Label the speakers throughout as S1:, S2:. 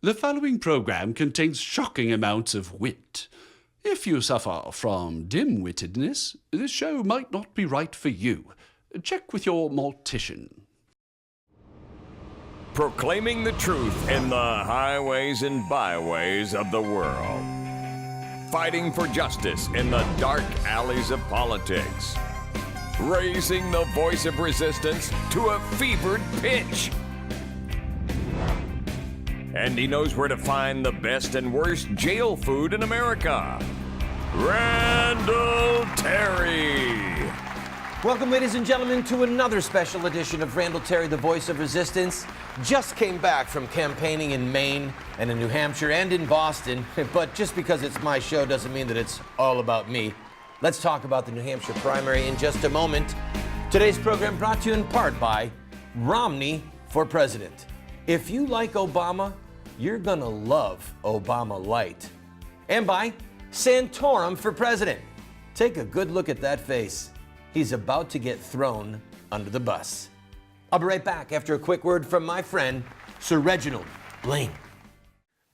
S1: The following program contains shocking amounts of wit. If you suffer from dim-wittedness, this show might not be right for you. Check with your mortician.
S2: Proclaiming the truth in the highways and byways of the world. Fighting for justice in the dark alleys of politics. Raising the voice of resistance to a fevered pitch. And he knows where to find the best and worst jail food in America. Randall Terry.
S3: Welcome, ladies and gentlemen, to another special edition of Randall Terry, the voice of resistance. Just came back from campaigning in Maine and in New Hampshire and in Boston, but just because it's my show doesn't mean that it's all about me. Let's talk about the New Hampshire primary in just a moment. Today's program brought to you in part by Romney for President. If you like Obama, you're gonna love Obama Light. And by Santorum for President. Take a good look at that face. He's about to get thrown under the bus. I'll be right back after a quick word from my friend, Sir Reginald Blaine.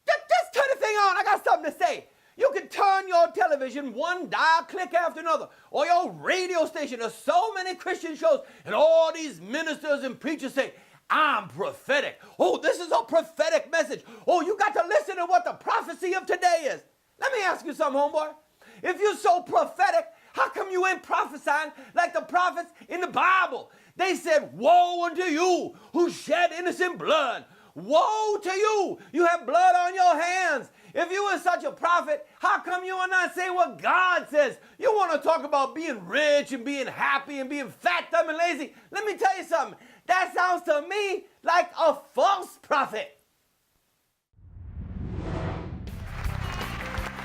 S4: Just turn the thing on. I got something to say. You can turn your television one dial click after another, or your radio station. There's so many Christian shows, and all these ministers and preachers say, I'm prophetic. Oh, this is a prophetic message. Oh, you got to listen to what the prophecy of today is. Let me ask you something, homeboy. If you're so prophetic, how come you ain't prophesying like the prophets in the Bible? They said, woe unto you who shed innocent blood. Woe to you. You have blood on your hands. If you were such a prophet, how come you are not saying what God says? You want to talk about being rich and being happy and being fat, dumb, and lazy. Let me tell you something. That sounds to me like a false prophet.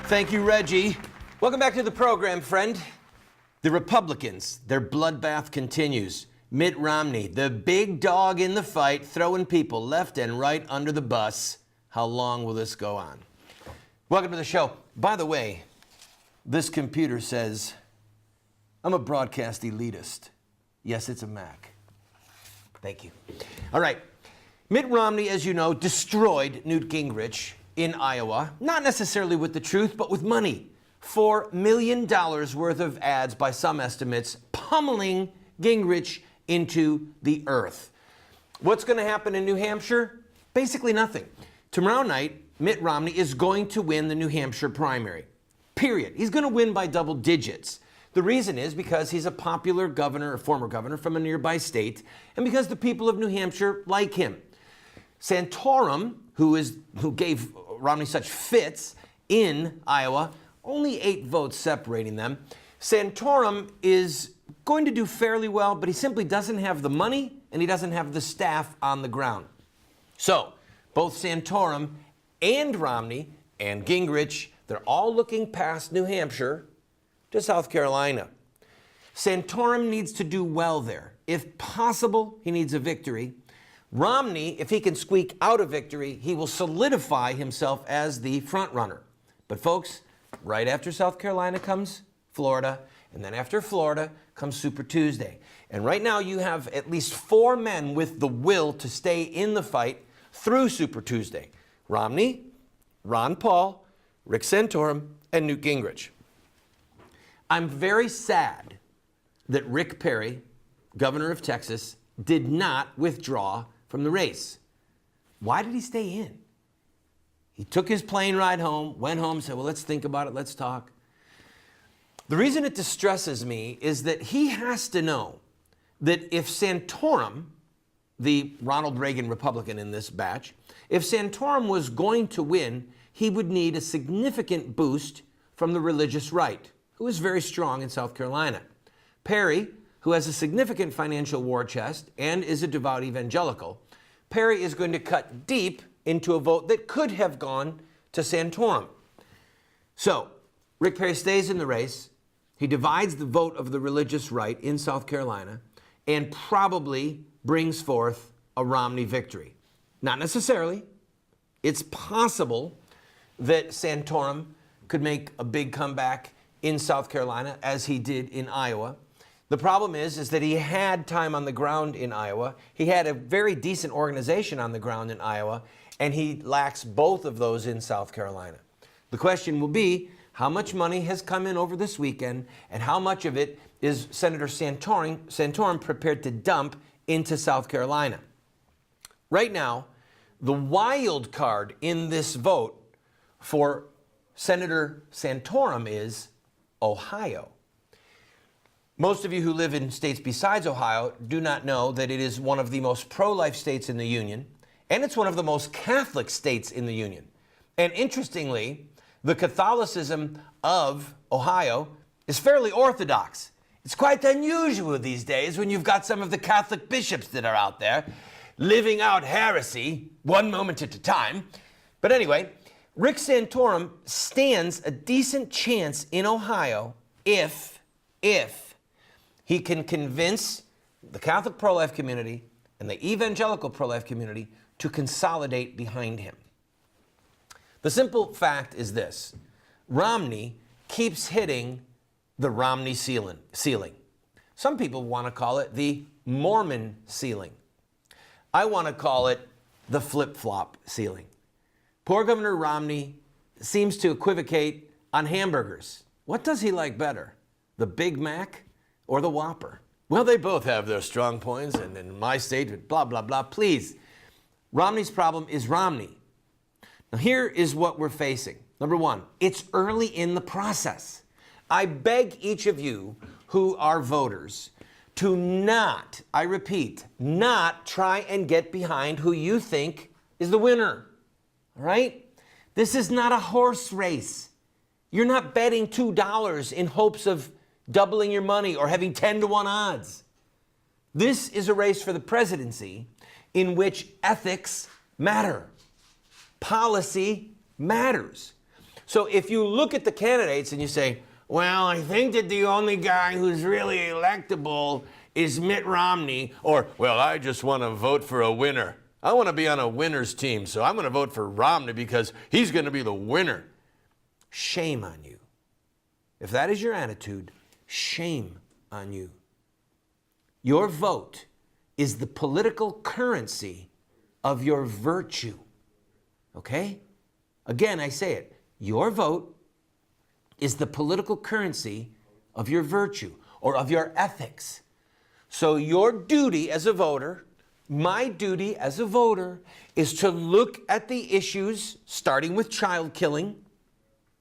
S3: Thank you, Reggie. Welcome back to the program, friend. The Republicans, their bloodbath continues. Mitt Romney, the big dog in the fight, throwing people left and right under the bus. How long will this go on? Welcome to the show. By the way, this computer says I'm a broadcast elitist. Yes, it's a Mac. Thank you. All right. Mitt Romney, as you know, destroyed Newt Gingrich in Iowa, not necessarily with the truth, but with money. $4 million worth of ads, by some estimates, pummeling Gingrich into the earth. What's going to happen in New Hampshire? Basically nothing. Tomorrow night, Mitt Romney is going to win the New Hampshire primary. Period. He's going to win by double digits. The reason is because he's a popular governor, or former governor, from a nearby state, and because the people of New Hampshire like him. Santorum, who gave Romney such fits in Iowa, only 8 votes separating them. Santorum is going to do fairly well, but he simply doesn't have the money and he doesn't have the staff on the ground. So, both Santorum and Romney and Gingrich, they're all looking past New Hampshire to South Carolina. Santorum needs to do well there. If possible, he needs a victory. Romney, if he can squeak out a victory, he will solidify himself as the front runner. But folks, right after South Carolina comes Florida, and then after Florida comes Super Tuesday. And right now you have at least 4 men with the will to stay in the fight through Super Tuesday. Romney, Ron Paul, Rick Santorum, and Newt Gingrich. I'm very sad that Rick Perry, governor of Texas, did not withdraw from the race. Why did he stay in? He took his plane ride home, went home, said, well, let's think about it, let's talk. The reason it distresses me is that he has to know that if Santorum, the Ronald Reagan Republican in this batch, if Santorum was going to win, he would need a significant boost from the religious right, who is very strong in South Carolina. Perry, who has a significant financial war chest and is a devout evangelical, Perry is going to cut deep into a vote that could have gone to Santorum. So, Rick Perry stays in the race. He divides the vote of the religious right in South Carolina and probably brings forth a Romney victory. Not necessarily. It's possible that Santorum could make a big comeback in South Carolina, as he did in Iowa. The problem is that he had time on the ground in Iowa. He had a very decent organization on the ground in Iowa, and he lacks both of those in South Carolina. The question will be, how much money has come in over this weekend, and how much of it is Senator Santorum prepared to dump into South Carolina? Right now, the wild card in this vote for Senator Santorum is Ohio. Most of you who live in states besides Ohio do not know that it is one of the most pro-life states in the Union, and it's one of the most Catholic states in the Union. And interestingly, the Catholicism of Ohio is fairly orthodox. It's quite unusual these days when you've got some of the Catholic bishops that are out there living out heresy one moment at a time. But anyway, Rick Santorum stands a decent chance in Ohio if he can convince the Catholic pro-life community and the evangelical pro-life community to consolidate behind him. The simple fact is this: Romney keeps hitting the Romney ceiling. Some people want to call it the Mormon ceiling. I want to call it the flip-flop ceiling. Poor Governor Romney seems to equivocate on hamburgers. What does he like better, the Big Mac or the Whopper? Well, they both have their strong points, and in my state, blah, blah, blah. Please, Romney's problem is Romney. Now, here is what we're facing. Number one, it's early in the process. I beg each of you who are voters to not, I repeat, not try and get behind who you think is the winner. All right? This is not a horse race. You're not betting $2 in hopes of doubling your money or having 10-to-1 odds. This is a race for the presidency in which ethics matter. Policy matters. So if you look at the candidates and you say, well, I think that the only guy who's really electable is Mitt Romney, or, well, I just want to vote for a winner. I want to be on a winner's team, so I'm going to vote for Romney because he's going to be the winner. Shame on you. If that is your attitude, shame on you. Your vote is the political currency of your virtue. Okay? Again, I say it. Your vote is the political currency of your virtue or of your ethics. So your duty as a voter, my duty as a voter, is to look at the issues starting with child killing,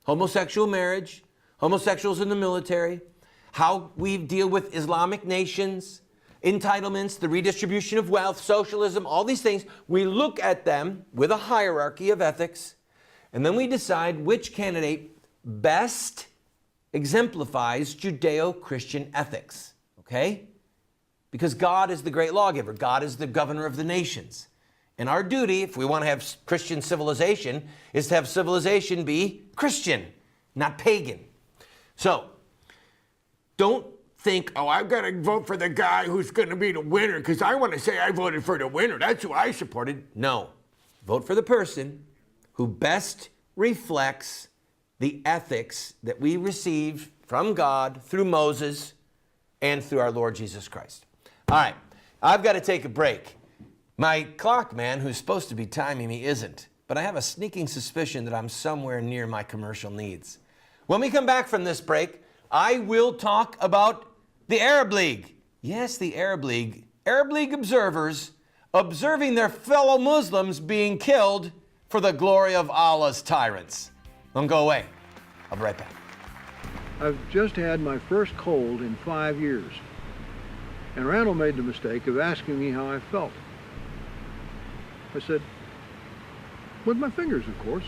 S3: homosexual marriage, homosexuals in the military, how we deal with Islamic nations, entitlements, the redistribution of wealth, socialism, all these things. We look at them with a hierarchy of ethics, and then we decide which candidate best exemplifies Judeo-Christian ethics, okay? Because God is the great lawgiver. God is the governor of the nations. And our duty, if we want to have Christian civilization, is to have civilization be Christian, not pagan. So, don't think, oh, I've got to vote for the guy who's going to be the winner because I want to say I voted for the winner. That's who I supported. No. Vote for the person who best reflects the ethics that we receive from God through Moses and through our Lord Jesus Christ. All right. I've got to take a break. My clock man, who's supposed to be timing me, isn't. But I have a sneaking suspicion that I'm somewhere near my commercial needs. When we come back from this break, I will talk about the Arab League. Yes, the Arab League. Arab League observers observing their fellow Muslims being killed for the glory of Allah's tyrants. Don't go away. I'll be right back.
S5: I've just had my first cold in 5 years. And Randall made the mistake of asking me how I felt. I said, with my fingers, of course.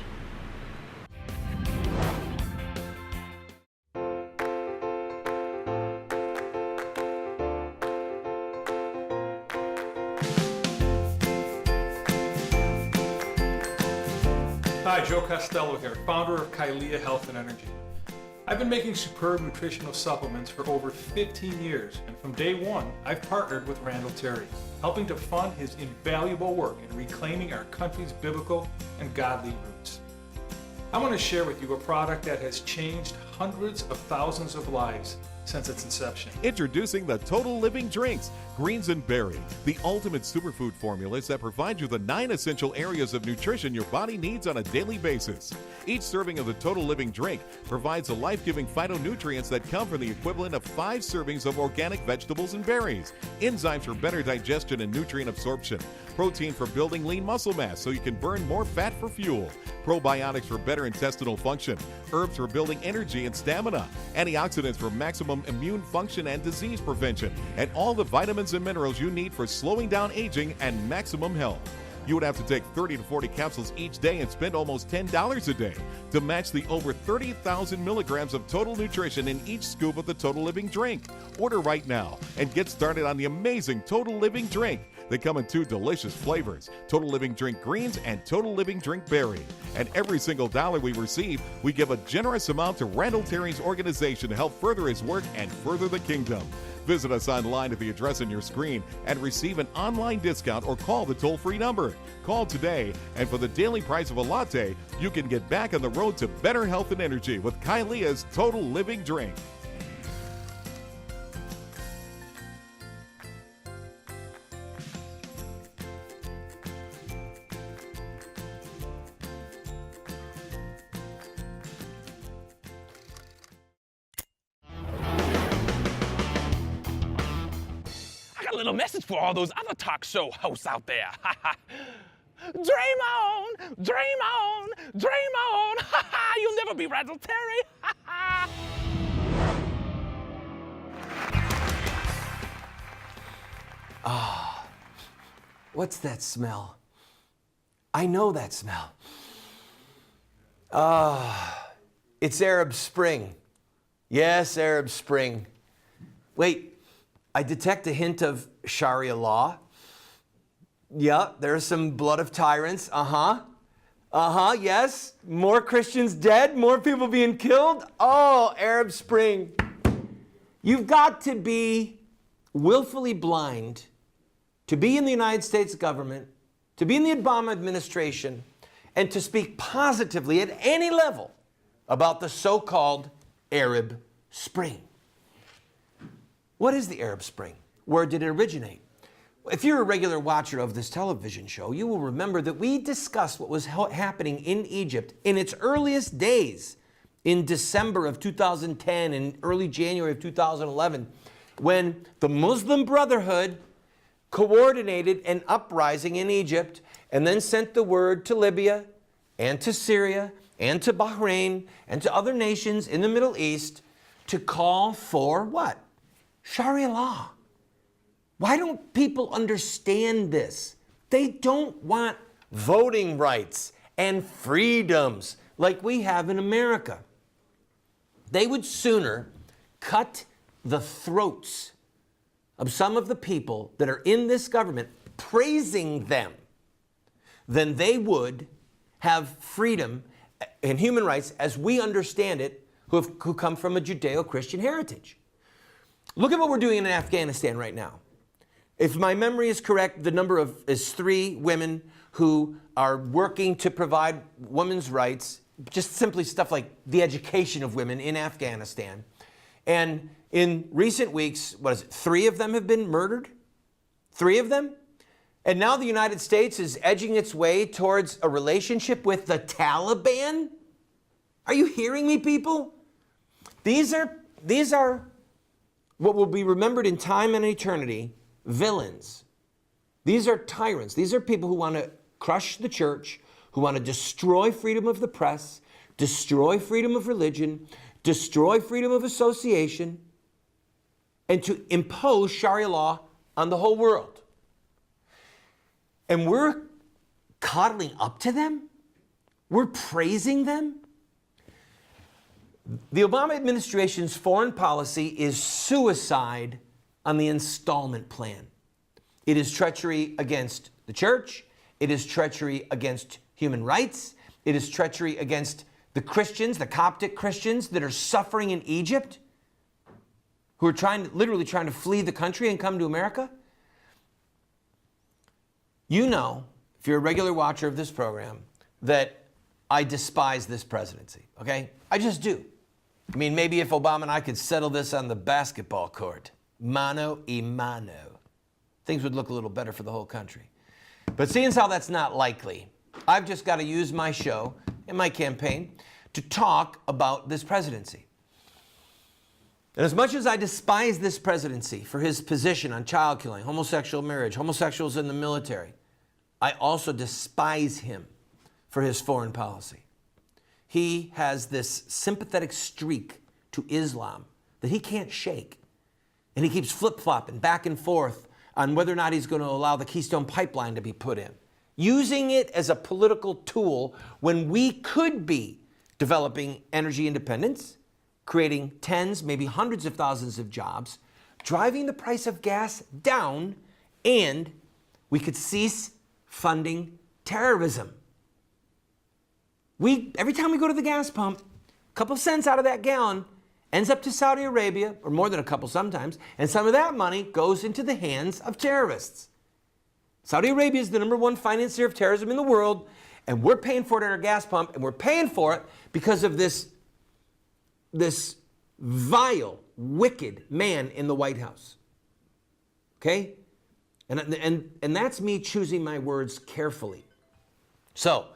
S6: Hi, Joe Costello here, founder of Kylea Health and Energy. I've been making superb nutritional supplements for over 15 years, and from day one, I've partnered with Randall Terry, helping to fund his invaluable work in reclaiming our country's biblical and godly roots. I want to share with you a product that has changed hundreds of thousands of lives since its inception.
S7: Introducing the Total Living Drinks, Greens and Berry, the ultimate superfood formulas that provide you the 9 essential areas of nutrition your body needs on a daily basis. Each serving of the Total Living Drink provides the life-giving phytonutrients that come from the equivalent of 5 servings of organic vegetables and berries, enzymes for better digestion and nutrient absorption, protein for building lean muscle mass so you can burn more fat for fuel, probiotics for better intestinal function, herbs for building energy and stamina, antioxidants for maximum immune function and disease prevention, and all the vitamins and minerals you need for slowing down aging and maximum health. You would have to take 30 to 40 capsules each day and spend almost $10 a day to match the over 30,000 milligrams of total nutrition in each scoop of the Total Living Drink. Order right now and get started on the amazing Total Living Drink. They come in 2 delicious flavors, Total Living Drink Greens and Total Living Drink Berry. And every single dollar we receive, we give a generous amount to Randall Terry's organization to help further his work and further the kingdom. Visit us online at the address on your screen and receive an online discount or call the toll-free number. Call today, and for the daily price of a latte, you can get back on the road to better health and energy with Kylea's Total Living Drink.
S8: A little message for all those other talk show hosts out there. Dream on, dream on, dream on. You'll never be Randall Terry.
S3: What's that smell? I know that smell. It's Arab Spring. Yes, Arab Spring. Wait, I detect a hint of Sharia law. Yeah, there's some blood of tyrants. Yes. More Christians dead, more people being killed. Oh, Arab Spring. You've got to be willfully blind to be in the United States government, to be in the Obama administration, and to speak positively at any level about the so-called Arab Spring. What is the Arab Spring? Where did it originate? If you're a regular watcher of this television show, you will remember that we discussed what was happening in Egypt in its earliest days in December of 2010 and early January of 2011, when the Muslim Brotherhood coordinated an uprising in Egypt and then sent the word to Libya and to Syria and to Bahrain and to other nations in the Middle East to call for what? Sharia law. Why don't people understand this? They don't want voting rights and freedoms like we have in America. They would sooner cut the throats of some of the people that are in this government, praising them, than they would have freedom and human rights as we understand it, who come from a Judeo-Christian heritage. Look at what we're doing in Afghanistan right now. If my memory is correct, the number is 3 women who are working to provide women's rights, just simply stuff like the education of women in Afghanistan. And in recent weeks, 3 of them have been murdered? 3 of them? And now the United States is edging its way towards a relationship with the Taliban? Are you hearing me, people? These are what will be remembered in time and eternity, villains. These are tyrants. These are people who want to crush the church, who want to destroy freedom of the press, destroy freedom of religion, destroy freedom of association, and to impose Sharia law on the whole world. And we're coddling up to them? We're praising them? The Obama administration's foreign policy is suicide on the installment plan. It is treachery against the church. It is treachery against human rights. It is treachery against the Christians, the Coptic Christians that are suffering in Egypt, who are literally trying to flee the country and come to America. You know, if you're a regular watcher of this program, that I despise this presidency, okay? I just do. I mean, maybe if Obama and I could settle this on the basketball court, mano a mano, things would look a little better for the whole country. But seeing as how that's not likely, I've just got to use my show and my campaign to talk about this presidency. And as much as I despise this presidency for his position on child killing, homosexual marriage, homosexuals in the military, I also despise him for his foreign policy. He has this sympathetic streak to Islam that he can't shake. And he keeps flip-flopping back and forth on whether or not he's going to allow the Keystone Pipeline to be put in, using it as a political tool when we could be developing energy independence, creating tens, maybe hundreds of thousands of jobs, driving the price of gas down, and we could cease funding terrorism. Every time we go to the gas pump, a couple cents out of that gallon ends up to Saudi Arabia, or more than a couple sometimes, and some of that money goes into the hands of terrorists. Saudi Arabia is the #1 financier of terrorism in the world, and we're paying for it at our gas pump, and we're paying for it because of this vile, wicked man in the White House. Okay? And that's me choosing my words carefully. So,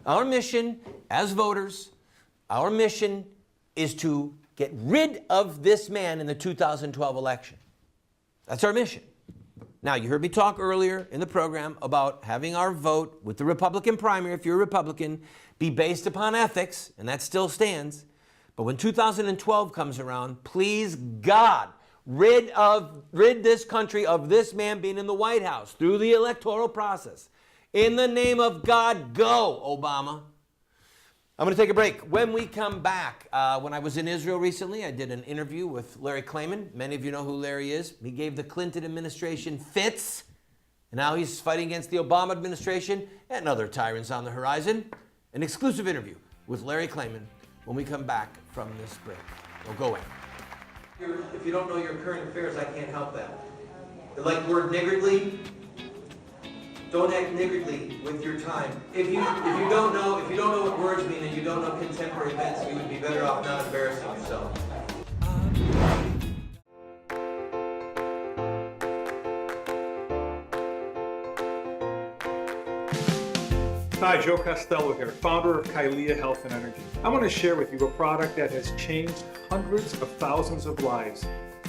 S3: our mission as voters, our mission is to get rid of this man in the 2012 election. That's our mission. Now, you heard me talk earlier in the program about having our vote with the Republican primary, if you're a Republican, be based upon ethics, and that still stands. But when 2012 comes around, please God, rid this country of this man being in the White House through the electoral process. In the name of God, go, Obama. I'm going to take a break. When we come back, when I was in Israel recently, I did an interview with Larry Klayman. Many of you know who Larry is. He gave the Clinton administration fits, and now he's fighting against the Obama administration and other tyrants on the horizon. An exclusive interview with Larry Klayman when we come back from this break. Don't go away. If you don't know your current affairs, I can't help that. Like word niggardly, don't act niggardly with your time. If you don't know what words mean and you don't know contemporary events, you would be better off not embarrassing yourself.
S6: Hi, Joe Costello here, founder of Kailea Health and Energy. I want to share with you a product that has changed hundreds of thousands of lives.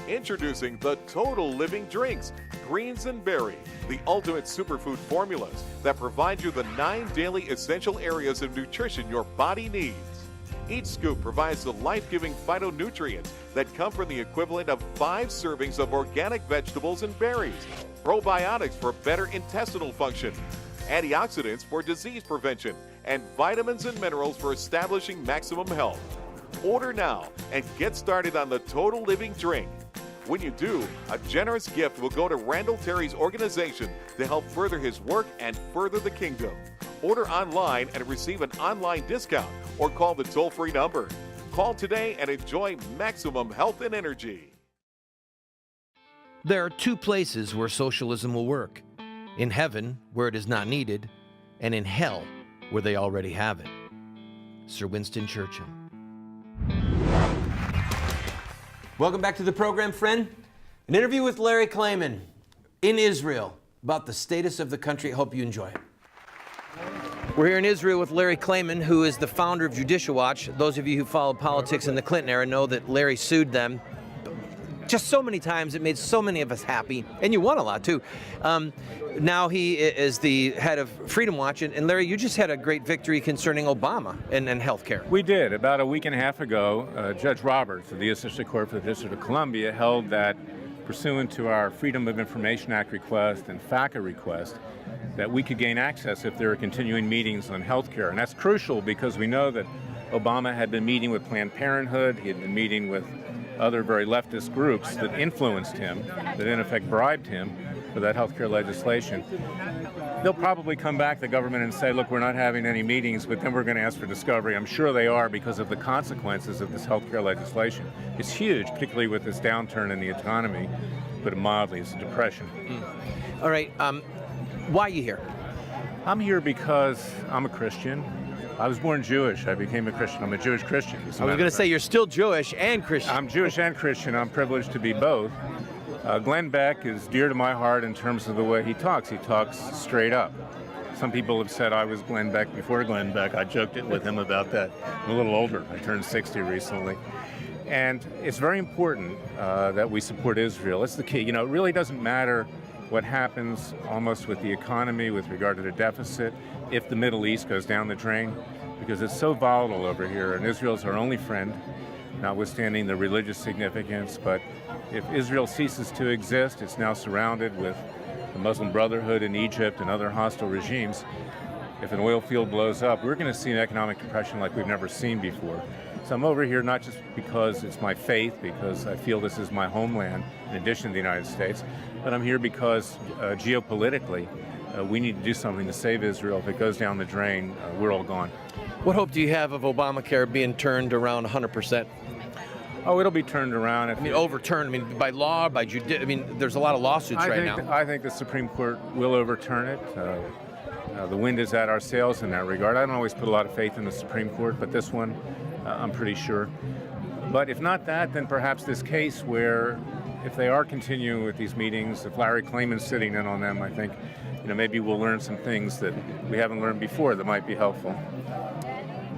S7: Introducing the Total Living Drinks, Greens and Berry, the ultimate superfood formulas that provide you the 9 daily essential areas of nutrition your body needs. Each scoop provides the life-giving phytonutrients that come from the equivalent of 5 servings of organic vegetables and berries, probiotics for better intestinal function, antioxidants for disease prevention, and vitamins and minerals for establishing maximum health. Order now and get started on the Total Living Drink. When you do, a generous gift will go to Randall Terry's organization to help further his work and further the kingdom. Order online and receive an online discount or call the toll-free number. Call today and enjoy maximum health and energy.
S3: There are 2 places where socialism will work. In heaven, where it is not needed, and in hell, where they already have it. Sir Winston Churchill. Welcome back to the program, friend. An interview with Larry Klayman in Israel about the status of the country. I hope you enjoy it. We're here in Israel with Larry Klayman, who is the founder of Judicial Watch. Those of you who followed politics in the Clinton era know that Larry sued them just so many times. It made so many of us happy, and you won a lot too. Now he is the head of Freedom Watch, and Larry, you just had a great victory concerning Obama and health care.
S9: We did. About a week and a half ago, Judge Roberts of the U.S. District Court for the District of Columbia held that, pursuant to our Freedom of Information Act request and FACA request, that we could gain access if there were continuing meetings on health care. And that's crucial because we know that Obama had been meeting with Planned Parenthood, he had been meeting with other very leftist groups that influenced him, that in effect bribed him for that health care legislation. They'll probably come back, the government, and say, look, we're not having any meetings, but then we're going to ask for discovery. I'm sure they are, because of the consequences of this health care legislation. It's huge, particularly with this downturn in the economy, but mildly, it's a depression.
S3: All right, why are you here?
S9: I'm here because I'm a Christian. I was born Jewish. I became a Christian. I'm a Jewish Christian.
S3: I was going to say, you're still Jewish and Christian.
S9: I'm Jewish and Christian. I'm privileged to be both. Glenn Beck is dear to my heart in terms of the way he talks. He talks straight up. Some people have said I was Glenn Beck before Glenn Beck. I joked it with him about that. I'm a little older. I turned 60 recently. And it's very important that we support Israel. It's the key. You know, it really doesn't matter what happens almost with the economy with regard to the deficit if the Middle East goes down the drain, because it's so volatile over here, and Israel's our only friend, notwithstanding the religious significance. But if Israel ceases to exist, it's now surrounded with the Muslim Brotherhood in Egypt and other hostile regimes. If an oil field blows up, we're going to see an economic depression like we've never seen before. So I'm over here not just because it's my faith, because I feel this is my homeland in addition to the United States, but I'm here because geopolitically, we need to do something to save Israel. If it goes down the drain, we're all gone.
S3: What hope do you have of Obamacare being turned around 100%?
S9: Oh, it'll be turned around.
S3: Overturned. By law, by there's a lot of lawsuits right now.
S9: I think the Supreme Court will overturn it. The wind is at our sails in that regard. I don't always put a lot of faith in the Supreme Court, but this one, I'm pretty sure. But if not that, then perhaps this case where, if they are continuing with these meetings, if Larry Klayman's sitting in on them, I think, maybe we'll learn some things that we haven't learned before that might be helpful.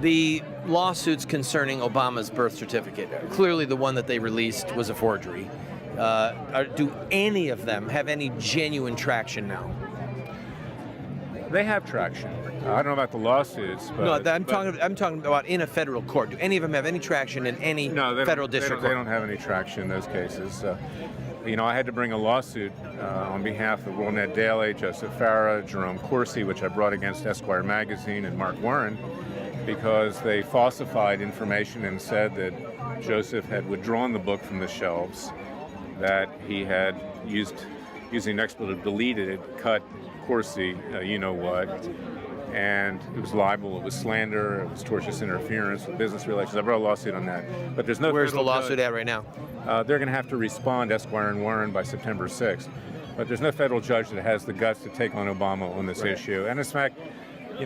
S3: The lawsuits concerning Obama's birth certificate, clearly the one that they released was a forgery. Do any of them have any genuine traction now?
S9: They have traction. I don't know about the lawsuits, but
S3: I'm talking about in a federal court. Do any of them have any traction in any federal district court?
S9: They don't have any traction in those cases. I had to bring a lawsuit on behalf of WorldNet Daily, Joseph Farah, Jerome Corsi, which I brought against Esquire magazine, and Mark Warren, because they falsified information and said that Joseph had withdrawn the book from the shelves, that he had using an expletive, deleted it, cut Corsi, and it was libel, it was slander, it was tortious interference with business relations. I brought a lawsuit on that. But there's no.
S3: Where's the lawsuit at right now?
S9: They're going to have to respond, Esquire and Warren, by September 6th. But there's no federal judge that has the guts to take on Obama on this issue. And in fact,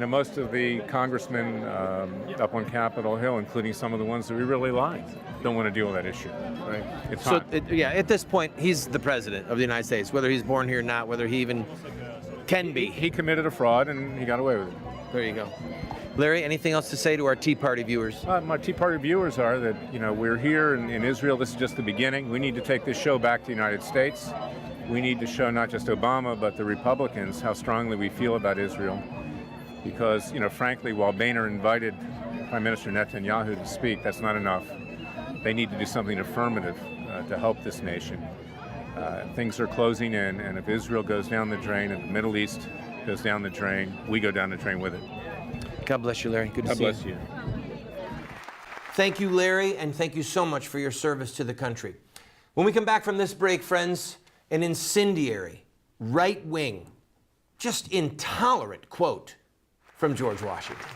S9: most of the congressmen up on Capitol Hill, including some of the ones that we really like, don't want to deal with that issue. Right? It's time.
S3: At this point, he's the president of the United States, whether he's born here or not, whether he even can be.
S9: He committed a fraud and he got away with it.
S3: There you go. Larry, anything else to say to our Tea Party viewers?
S9: My Tea Party viewers are that, we're here in Israel. This is just the beginning. We need to take this show back to the United States. We need to show not just Obama, but the Republicans how strongly we feel about Israel. Because, frankly, while Boehner invited Prime Minister Netanyahu to speak, that's not enough. They need to do something affirmative to help this nation. Things are closing in, and if Israel goes down the drain and the Middle East goes down the drain, we go down the drain with it.
S3: God bless you, Larry. Good to see you.
S9: God bless you.
S3: Thank you, Larry, and thank you so much for your service to the country. When we come back from this break, friends, an incendiary, right-wing, just intolerant quote from George Washington.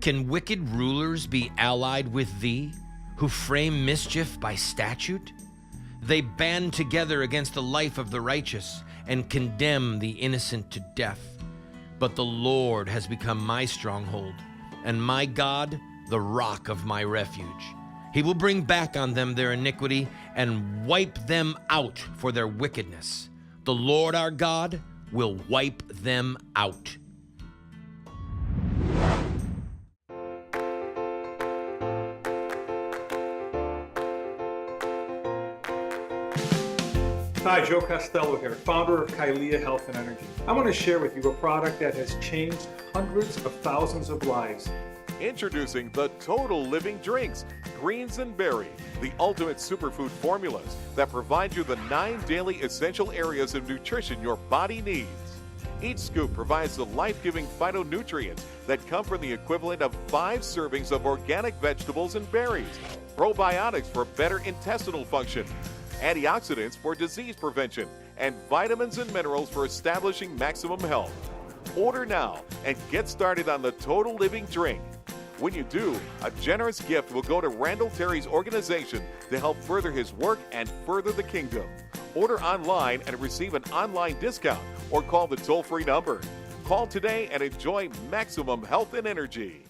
S3: Can wicked rulers be allied with thee, who frame mischief by statute? They band together against the life of the righteous and condemn the innocent to death. But the Lord has become my stronghold, and my God, the rock of my refuge. He will bring back on them their iniquity and wipe them out for their wickedness. The Lord our God will wipe them out.
S6: Hi, Joe Costello here, founder of Kailea Health and Energy. I want to share with you a product that has changed hundreds of thousands of lives.
S7: Introducing the Total Living Drinks, Greens and Berry, the ultimate superfood formulas that provide you the 9 daily essential areas of nutrition your body needs. Each scoop provides the life-giving phytonutrients that come from the equivalent of 5 servings of organic vegetables and berries, probiotics for better intestinal function, antioxidants for disease prevention, and vitamins and minerals for establishing maximum health. Order now and get started on the Total Living Drink. When you do, a generous gift will go to Randall Terry's organization to help further his work and further the kingdom. Order online and receive an online discount or call the toll-free number. Call today and enjoy maximum health and energy.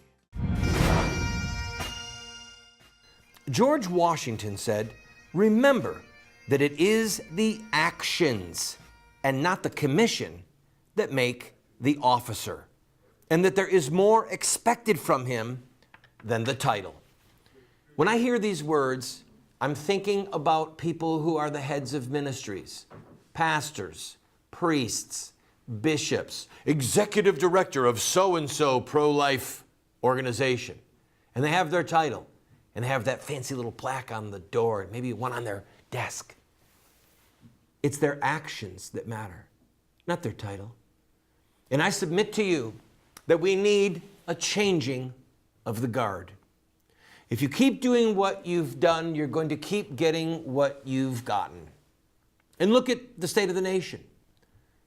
S3: George Washington said, "Remember that it is the actions and not the commission that make the officer, and that there is more expected from him than the title." When I hear these words, I'm thinking about people who are the heads of ministries, pastors, priests, bishops, executive director of so-and-so pro-life organization. And they have their title and they have that fancy little plaque on the door, and maybe one on their desk. It's their actions that matter, not their title. And I submit to you that we need a changing of the guard. If you keep doing what you've done, you're going to keep getting what you've gotten. And look at the state of the nation.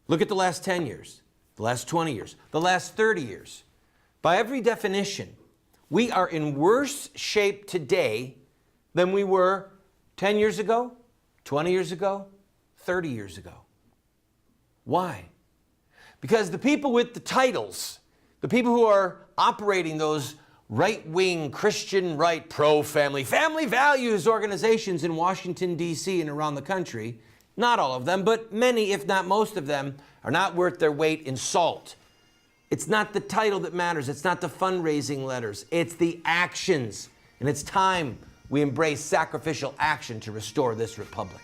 S3: Look at the last 10 years, the last 20 years, the last 30 years. By every definition, we are in worse shape today than we were 10 years ago, 20 years ago, 30 years ago. Why? Because the people with the titles, the people who are operating those right-wing, Christian right, pro-family, family values organizations in Washington, D.C. and around the country, not all of them, but many, if not most of them, are not worth their weight in salt. It's not the title that matters. It's not the fundraising letters. It's the actions. And it's time we embrace sacrificial action to restore this republic.